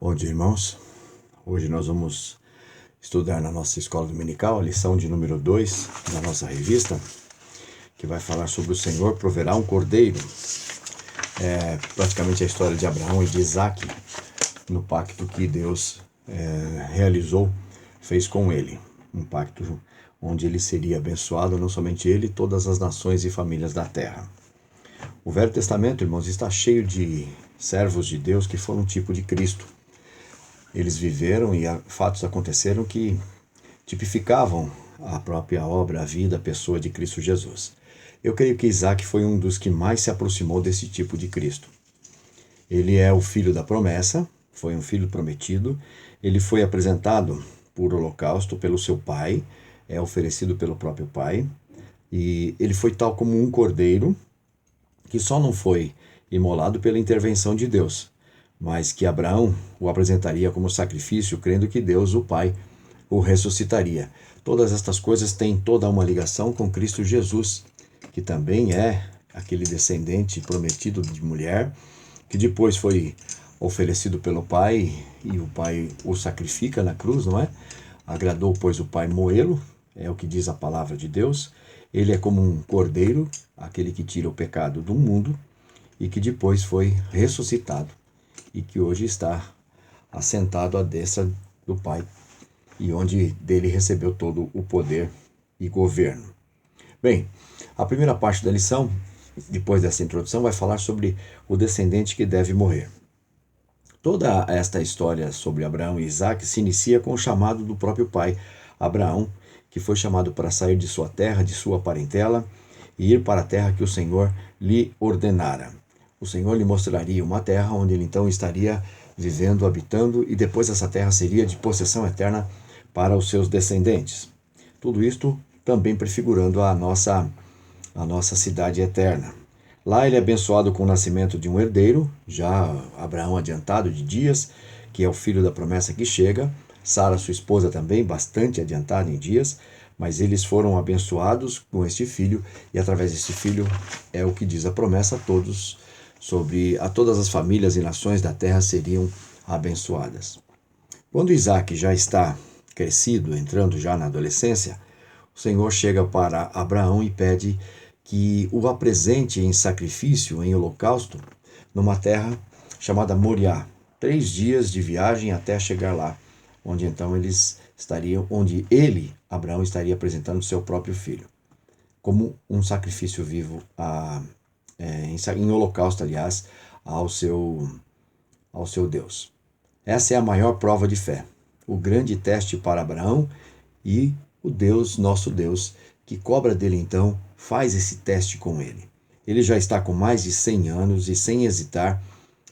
Bom dia, irmãos. Hoje nós vamos estudar na nossa escola dominical a lição de número 2 da nossa revista, que vai falar sobre o Senhor proverá um cordeiro. É praticamente a história de Abraão e de Isaac no pacto que Deus realizou, fez com ele. Um pacto onde ele seria abençoado, não somente ele, todas as nações e famílias da terra. O Velho Testamento, irmãos, está cheio de servos de Deus que foram um tipo de Cristo. Eles viveram e fatos aconteceram que tipificavam a própria obra, a vida, a pessoa de Cristo Jesus. Eu creio que Isaac foi um dos que mais se aproximou desse tipo de Cristo. Ele é o filho da promessa, foi um filho prometido. Ele foi apresentado por holocausto pelo seu pai, é oferecido pelo próprio pai. E ele foi tal como um cordeiro que só não foi imolado pela intervenção de Deus, mas que Abraão o apresentaria como sacrifício, crendo que Deus, o Pai, o ressuscitaria. Todas estas coisas têm toda uma ligação com Cristo Jesus, que também é aquele descendente prometido de mulher, que depois foi oferecido pelo Pai, e o Pai o sacrifica na cruz, não é? Agradou, pois, o Pai moê-lo, é o que diz a palavra de Deus. Ele é como um cordeiro, aquele que tira o pecado do mundo, e que depois foi ressuscitado, e que hoje está assentado à destra do Pai, e onde dele recebeu todo o poder e governo. Bem, a primeira parte da lição, depois dessa introdução, vai falar sobre o descendente que deve morrer. Toda esta história sobre Abraão e Isaac se inicia com o chamado do próprio pai, Abraão, que foi chamado para sair de sua terra, de sua parentela, e ir para a terra que o Senhor lhe ordenara. O Senhor lhe mostraria uma terra onde ele então estaria vivendo, habitando, e depois essa terra seria de possessão eterna para os seus descendentes. Tudo isto também prefigurando a nossa cidade eterna. Lá ele é abençoado com o nascimento de um herdeiro, já Abraão adiantado de dias, que é o filho da promessa que chega. Sara, sua esposa, também bastante adiantada em dias, mas eles foram abençoados com este filho, e através deste filho é o que diz a promessa, todas as famílias e nações da terra seriam abençoadas. Quando Isaac já está crescido, entrando já na adolescência, o Senhor chega para Abraão e pede que o apresente em sacrifício, em holocausto, numa terra chamada Moriá. 3 dias de viagem até chegar lá, onde então Abraão, estaria apresentando seu próprio filho, como um sacrifício vivo, em holocausto, aliás, ao seu Deus. Essa é a maior prova de fé, o grande teste para Abraão, e o Deus, nosso Deus, que cobra dele então, faz esse teste com ele. Ele já está com mais de 100 anos e, sem hesitar,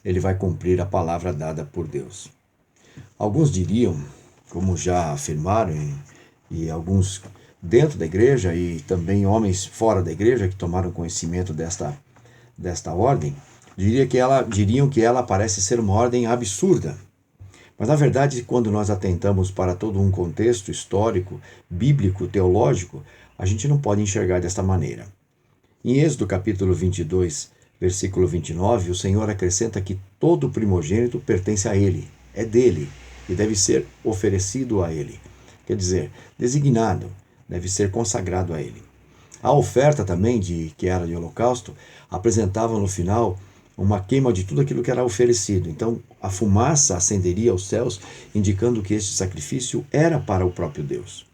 ele vai cumprir a palavra dada por Deus. Alguns diriam, como já afirmaram, e alguns dentro da igreja e também homens fora da igreja que tomaram conhecimento desta ordem, diriam que ela parece ser uma ordem absurda. Mas, na verdade, quando nós atentamos para todo um contexto histórico, bíblico, teológico, a gente não pode enxergar desta maneira. Em Êxodo capítulo 22, versículo 29, o Senhor acrescenta que todo primogênito pertence a Ele, é dele, e deve ser oferecido a Ele. Quer dizer, designado, deve ser consagrado a Ele. A oferta também, que era de holocausto, apresentava no final uma queima de tudo aquilo que era oferecido. Então, a fumaça ascenderia aos céus, indicando que este sacrifício era para o próprio Deus.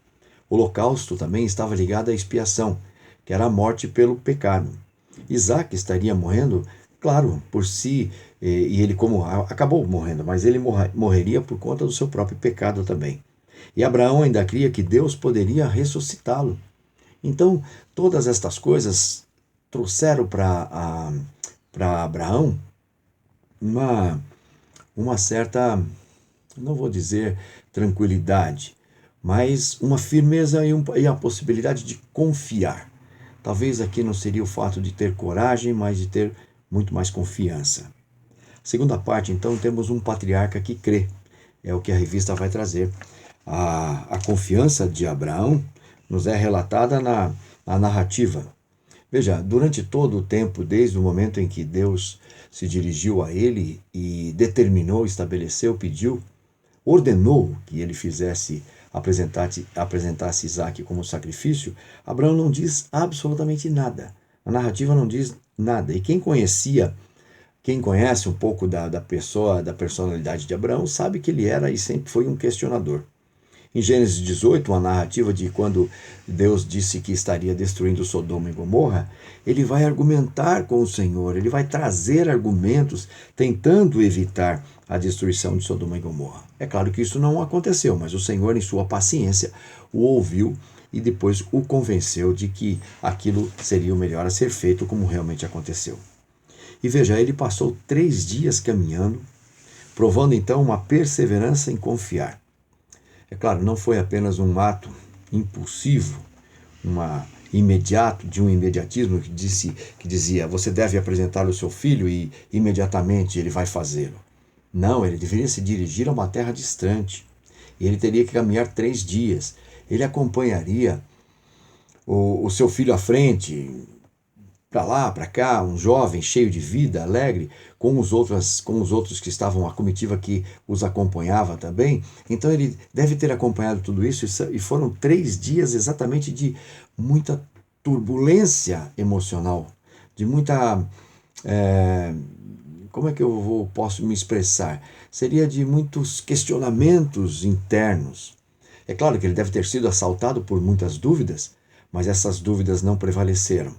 O holocausto também estava ligado à expiação, que era a morte pelo pecado. Isaac estaria morrendo, claro, por si, e ele como acabou morrendo, mas ele morreria por conta do seu próprio pecado também. E Abraão ainda cria que Deus poderia ressuscitá-lo. Então, todas estas coisas trouxeram para Abraão uma certa, não vou dizer tranquilidade, mas uma firmeza e a possibilidade de confiar. Talvez aqui não seria o fato de ter coragem, mas de ter muito mais confiança. Segunda parte, então, temos um patriarca que crê. É o que a revista vai trazer. A confiança de Abraão nos é relatada na narrativa. Veja, durante todo o tempo, desde o momento em que Deus se dirigiu a ele e determinou, estabeleceu, pediu, ordenou que ele apresentasse Isaac como sacrifício, Abraão não diz absolutamente nada. A narrativa não diz nada. E quem conhece um pouco da pessoa, da personalidade de Abraão, sabe que ele era e sempre foi um questionador. Em Gênesis 18, uma narrativa de quando Deus disse que estaria destruindo Sodoma e Gomorra, ele vai argumentar com o Senhor, ele vai trazer argumentos tentando evitar a destruição de Sodoma e Gomorra. É claro que isso não aconteceu, mas o Senhor, em sua paciência, o ouviu e depois o convenceu de que aquilo seria o melhor a ser feito, como realmente aconteceu. E veja, ele passou 3 dias caminhando, provando então uma perseverança em confiar. É claro, não foi apenas um ato impulsivo, imediato, de um imediatismo que dizia, você deve apresentar o seu filho e imediatamente ele vai fazê-lo. Não, ele deveria se dirigir a uma terra distante. E ele teria que caminhar 3 dias. Ele acompanharia o seu filho à frente, para lá, para cá, um jovem cheio de vida, alegre, com os outros que estavam, a comitiva que os acompanhava também. Então ele deve ter acompanhado tudo isso e foram 3 dias exatamente de muita turbulência emocional, de muita... como é que posso me expressar? Seria de muitos questionamentos internos. É claro que ele deve ter sido assaltado por muitas dúvidas, mas essas dúvidas não prevaleceram.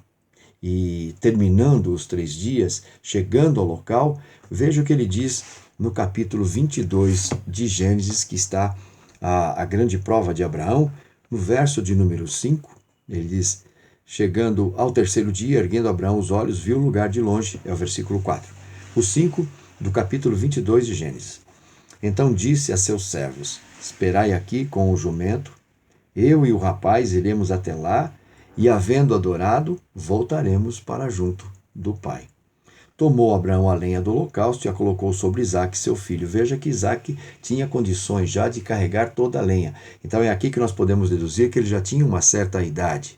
E terminando os 3 dias, chegando ao local, veja o que ele diz no capítulo 22 de Gênesis, que está a grande prova de Abraão, no verso de número 5, ele diz, chegando ao 3º dia, erguendo Abraão os olhos, viu o lugar de longe, é o versículo 4. O 5 do capítulo 22 de Gênesis. Então disse a seus servos, esperai aqui com o jumento, eu e o rapaz iremos até lá, e havendo adorado, voltaremos para junto do pai. Tomou Abraão a lenha do holocausto e a colocou sobre Isaque, seu filho. Veja que Isaque tinha condições já de carregar toda a lenha. Então é aqui que nós podemos deduzir que ele já tinha uma certa idade.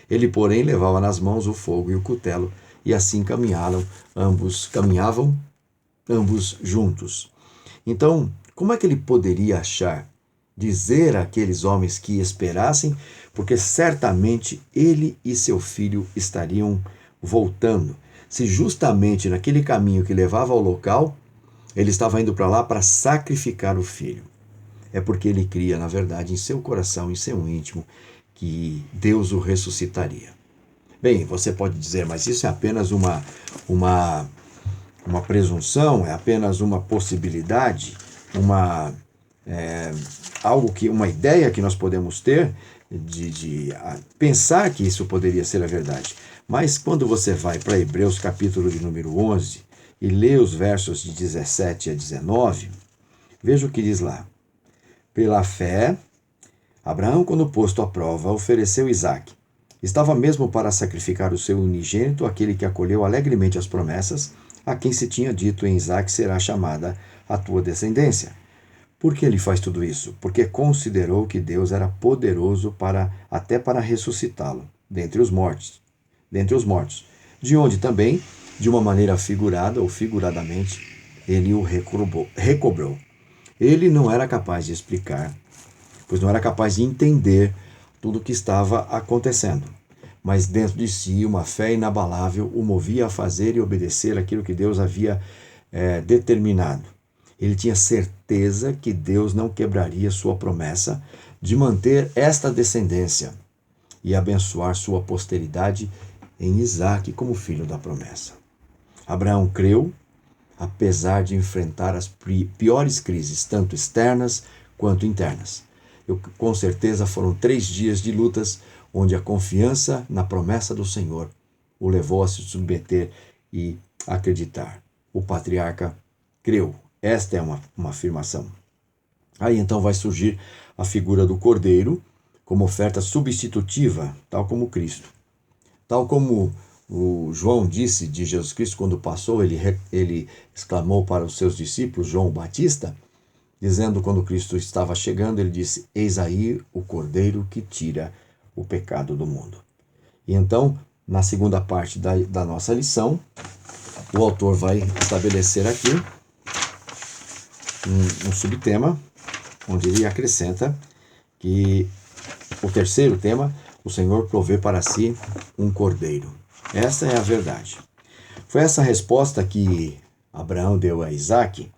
Ele, porém, levava nas mãos o fogo e o cutelo, e assim caminhavam ambos juntos. Então, como é que ele poderia dizer àqueles homens que esperassem, porque certamente ele e seu filho estariam voltando, se justamente naquele caminho que levava ao local, ele estava indo para lá para sacrificar o filho? É porque ele cria, na verdade, em seu coração, em seu íntimo, que Deus o ressuscitaria. Bem, você pode dizer, mas isso é apenas uma presunção, é apenas uma possibilidade, uma ideia que nós podemos ter de pensar que isso poderia ser a verdade. Mas quando você vai para Hebreus capítulo de número 11 e lê os versos de 17 a 19, veja o que diz lá. Pela fé, Abraão, quando posto à prova, ofereceu Isaque. Estava mesmo para sacrificar o seu unigênito, aquele que acolheu alegremente as promessas, a quem se tinha dito, em Isaque será chamada a tua descendência. Por que ele faz tudo isso? Porque considerou que Deus era poderoso até para ressuscitá-lo dentre os mortos, de onde também, de uma maneira figurada ou figuradamente, ele o recobrou. Ele não era capaz de explicar, pois não era capaz de entender tudo o que estava acontecendo. Mas dentro de si, uma fé inabalável o movia a fazer e obedecer aquilo que Deus havia determinado. Ele tinha certeza que Deus não quebraria sua promessa de manter esta descendência e abençoar sua posteridade em Isaque como filho da promessa. Abraão creu, apesar de enfrentar as piores crises, tanto externas quanto internas. Com certeza foram 3 dias de lutas, onde a confiança na promessa do Senhor o levou a se submeter e acreditar. O patriarca creu. Esta é uma afirmação. Aí então vai surgir a figura do Cordeiro como oferta substitutiva, tal como Cristo. Tal como o João disse de Jesus Cristo quando passou, ele exclamou para os seus discípulos, João Batista, dizendo quando Cristo estava chegando, ele disse, eis aí o Cordeiro que tira o pecado do mundo. E então na segunda parte da nossa lição, o autor vai estabelecer aqui um subtema, onde ele acrescenta que o terceiro tema, o Senhor provê para si um cordeiro. Essa é a verdade. Foi essa resposta que Abraão deu a Isaque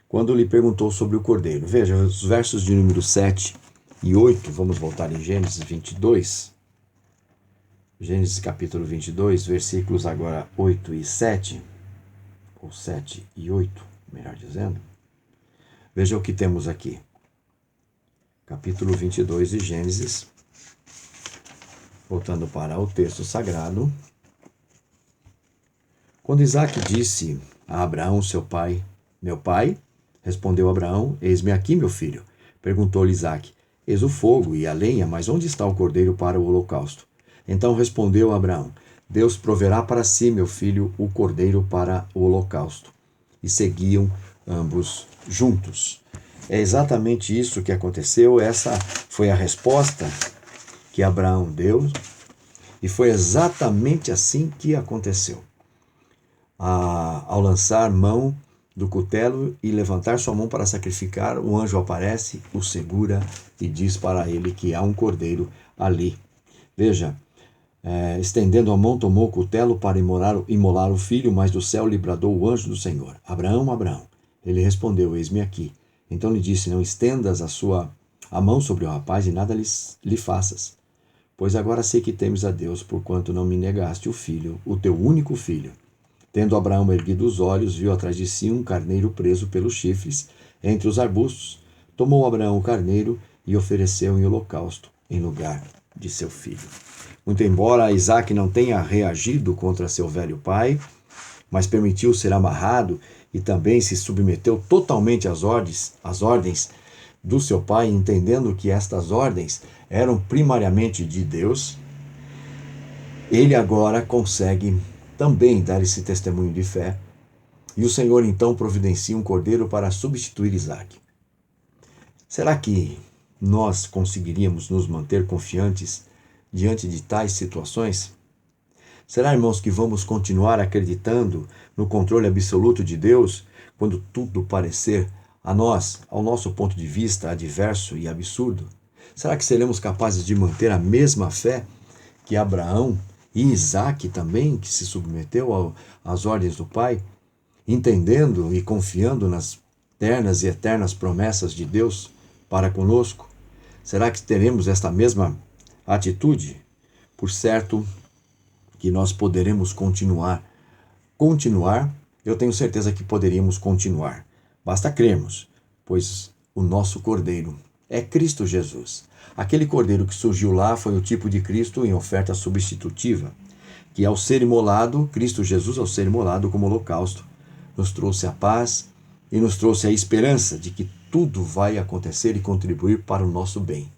quando lhe perguntou sobre o cordeiro. Veja, os versos de número 7 e 8, vamos voltar em Gênesis 22. Gênesis capítulo 22, versículos agora 8 e 7, ou 7 e 8, melhor dizendo. Veja o que temos aqui. Capítulo 22 de Gênesis, voltando para o texto sagrado. Quando Isaque disse a Abraão, seu pai, meu pai, respondeu Abraão, eis-me aqui, meu filho. Perguntou-lhe Isaque, eis o fogo e a lenha, mas onde está o cordeiro para o holocausto? Então respondeu Abraão, Deus proverá para si, meu filho, o cordeiro para o holocausto. E seguiam ambos juntos. É exatamente isso que aconteceu, essa foi a resposta que Abraão deu, e foi exatamente assim que aconteceu. Ao lançar mão do cutelo e levantar sua mão para sacrificar, o anjo aparece, o segura e diz para ele que há um cordeiro ali. Veja, estendendo a mão, tomou o cutelo para imolar o filho, mas do céu lhe bradou o anjo do Senhor. Abraão, Abraão. Ele respondeu, eis-me aqui. Então lhe disse, não estendas a mão sobre o rapaz e nada lhe faças. Pois agora sei que temes a Deus, porquanto não me negaste o filho, o teu único filho. Tendo Abraão erguido os olhos, viu atrás de si um carneiro preso pelos chifres entre os arbustos. Tomou Abraão o carneiro e ofereceu em holocausto, em lugar de seu filho. Muito embora Isaque não tenha reagido contra seu velho pai, mas permitiu ser amarrado e também se submeteu totalmente às ordens do seu pai, entendendo que estas ordens eram primariamente de Deus, ele agora consegue também dar esse testemunho de fé, e o Senhor então providencia um cordeiro para substituir Isaque. Será que nós conseguiríamos nos manter confiantes diante de tais situações? Será, irmãos, que vamos continuar acreditando no controle absoluto de Deus quando tudo parecer a nós, ao nosso ponto de vista, adverso e absurdo? Será que seremos capazes de manter a mesma fé que Abraão e Isaque também, que se submeteu às ordens do Pai, entendendo e confiando nas ternas e eternas promessas de Deus para conosco? Será que teremos esta mesma atitude? Por certo que nós poderemos continuar, eu tenho certeza que poderíamos continuar. Basta crermos, pois o nosso Cordeiro é Cristo Jesus. Aquele cordeiro que surgiu lá foi o tipo de Cristo em oferta substitutiva, que ao ser imolado, Cristo Jesus ao ser imolado como holocausto, nos trouxe a paz e nos trouxe a esperança de que tudo vai acontecer e contribuir para o nosso bem.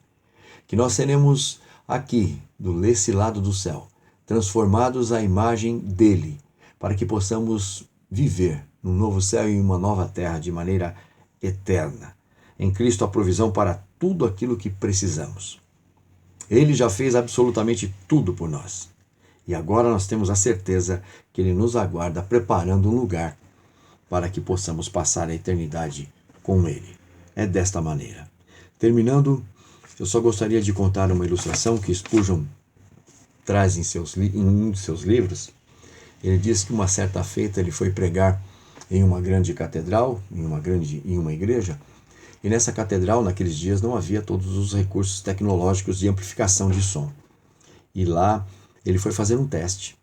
Que nós seremos aqui, desse lado do céu, transformados à imagem dele, para que possamos viver num novo céu e em uma nova terra de maneira eterna. Em Cristo a provisão para tudo aquilo que precisamos. Ele já fez absolutamente tudo por nós. E agora nós temos a certeza que Ele nos aguarda preparando um lugar para que possamos passar a eternidade com Ele. É desta maneira. Terminando, eu só gostaria de contar uma ilustração que Spurgeon traz em um de seus livros. Ele diz que uma certa feita ele foi pregar em uma grande catedral, em uma igreja, e nessa catedral, naqueles dias, não havia todos os recursos tecnológicos de amplificação de som. E lá ele foi fazer um teste.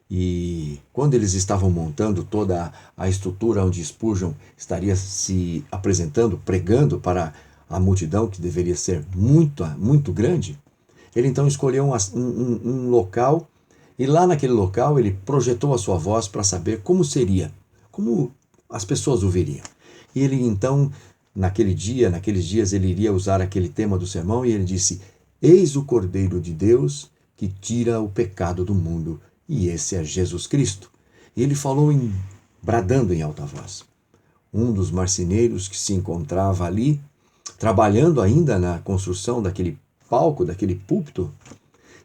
E quando eles estavam montando toda a estrutura onde Spurgeon estaria se apresentando, pregando para a multidão, que deveria ser muito, muito grande, ele então escolheu um local, e lá naquele local ele projetou a sua voz para saber como seria, como as pessoas o veriam. E ele então, naqueles dias, ele iria usar aquele tema do sermão, e ele disse: eis o Cordeiro de Deus que tira o pecado do mundo, e esse é Jesus Cristo. E ele falou bradando em alta voz. Um dos marceneiros que se encontrava ali, trabalhando ainda na construção daquele palco, daquele púlpito,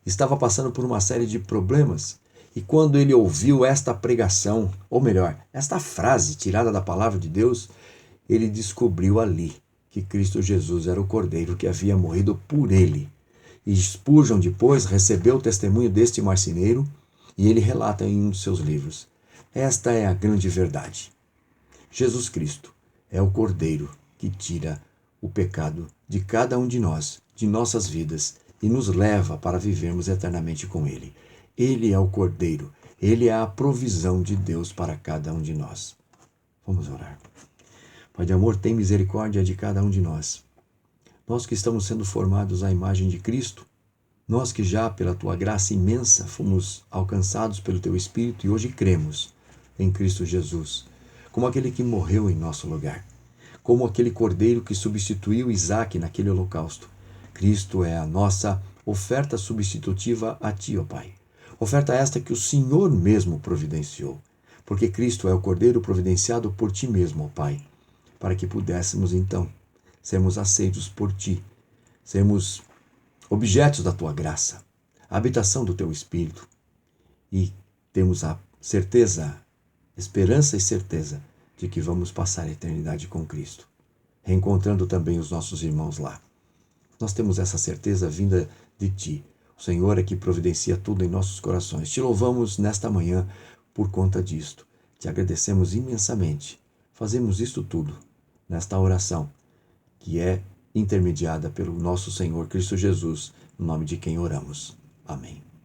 estava passando por uma série de problemas. E quando ele ouviu esta pregação, ou melhor, esta frase tirada da palavra de Deus, ele descobriu ali que Cristo Jesus era o Cordeiro que havia morrido por ele. E Spurgeon depois recebeu o testemunho deste marceneiro e ele relata em um dos seus livros. Esta é a grande verdade. Jesus Cristo é o Cordeiro que tira o pecado de cada um de nós, de nossas vidas, e nos leva para vivermos eternamente com Ele. Ele é o Cordeiro, Ele é a provisão de Deus para cada um de nós. Vamos orar. Pai de amor, tem misericórdia de cada um de nós. Nós que estamos sendo formados à imagem de Cristo, nós que já pela Tua graça imensa fomos alcançados pelo Teu Espírito e hoje cremos em Cristo Jesus, como aquele que morreu em nosso lugar, como aquele Cordeiro que substituiu Isaque naquele holocausto. Cristo é a nossa oferta substitutiva a Ti, ó Pai. Oferta esta que o Senhor mesmo providenciou, porque Cristo é o Cordeiro providenciado por Ti mesmo, ó Pai, para que pudéssemos então sermos aceitos por Ti, sermos objetos da Tua graça, a habitação do Teu Espírito, e temos a certeza, esperança e certeza de que vamos passar a eternidade com Cristo, reencontrando também os nossos irmãos lá. Nós temos essa certeza vinda de Ti. O Senhor é que providencia tudo em nossos corações. Te louvamos nesta manhã por conta disto. Te agradecemos imensamente. Fazemos isto tudo nesta oração, que é intermediada pelo nosso Senhor Cristo Jesus, no nome de quem oramos. Amém.